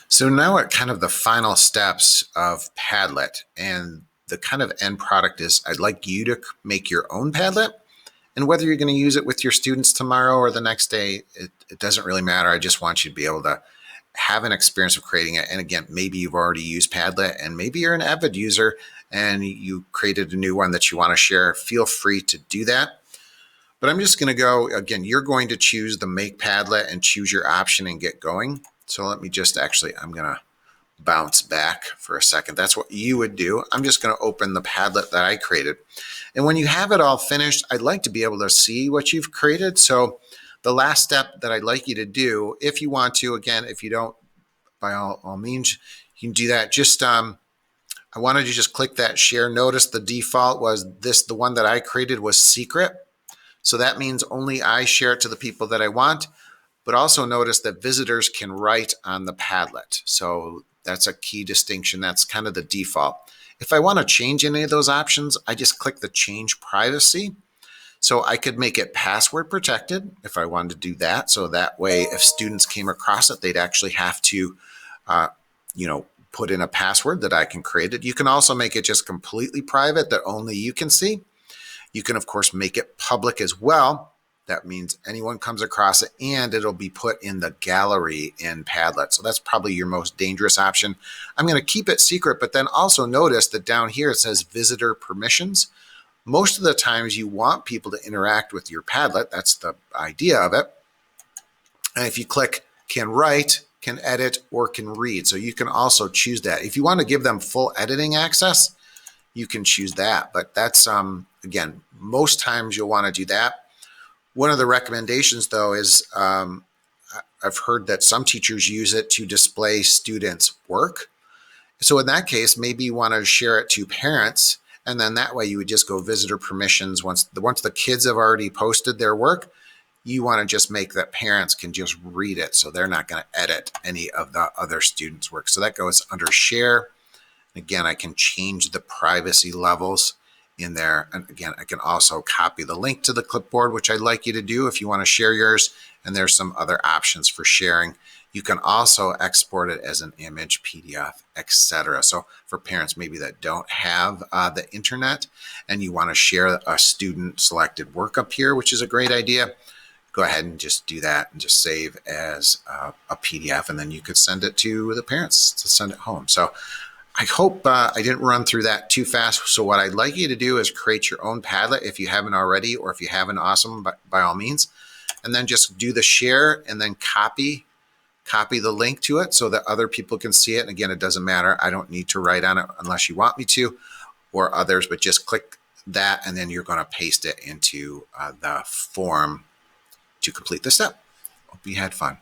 So now we're at kind of the final steps of Padlet, and the kind of end product is I'd like you to make your own Padlet. And whether you're going to use it with your students tomorrow or the next day, it doesn't really matter. I just want you to be able to have an experience of creating it. And again, maybe you've already used Padlet and maybe you're an avid user and you created a new one that you want to share. Feel free to do that. But I'm just going to go, again, you're going to choose the Make Padlet and choose your option and get going. So let me just I'm going to bounce back for a second. That's what you would do. I'm just going to open the Padlet that I created. And when you have it all finished, I'd like to be able to see what you've created. So the last step that I'd like you to do, if you want to, again, if you don't, by all means, you can do that. Just I wanted you to just click that share. Notice the default was this, the one that I created was secret. So that means only I share it to the people that I want. But also notice that visitors can write on the Padlet. So that's a key distinction. That's kind of the default. If I want to change any of those options, I just click the change privacy. So I could make it password protected if I wanted to do that. So that way, if students came across it, they'd actually have to, put in a password that I can create it. You can also make it just completely private that only you can see. You can, of course, make it public as well. That means anyone comes across it and it'll be put in the gallery in Padlet. So that's probably your most dangerous option. I'm going to keep it secret, but then also notice that down here it says visitor permissions. Most of the times you want people to interact with your Padlet. That's the idea of it. And if you click can write, can edit, or can read. So you can also choose that. If you want to give them full editing access, you can choose that. But that's, again, most times you'll want to do that. One of the recommendations, though, is I've heard that some teachers use it to display students' work. So in that case, maybe you want to share it to parents, and then that way you would just go visitor permissions. Once the kids have already posted their work, you want to just make that parents can just read it, so they're not going to edit any of the other students' work. So that goes under share. Again, I can change the privacy levels in there. And again, I can also copy the link to the clipboard, which I'd like you to do if you want to share yours. And there's some other options for sharing. You can also export it as an image, PDF, etc. So for parents maybe that don't have the internet and you want to share a student selected work up here, which is a great idea, go ahead and just do that and just save as a PDF, and then you could send it to the parents to send it home. So I hope I didn't run through that too fast. So what I'd like you to do is create your own Padlet if you haven't already, or if you haven't, awesome, by all means. And then just do the share and then copy the link to it so that other people can see it. And again, it doesn't matter. I don't need to write on it unless you want me to, or others, but just click that and then you're going to paste it into the form to complete the step. Hope you had fun.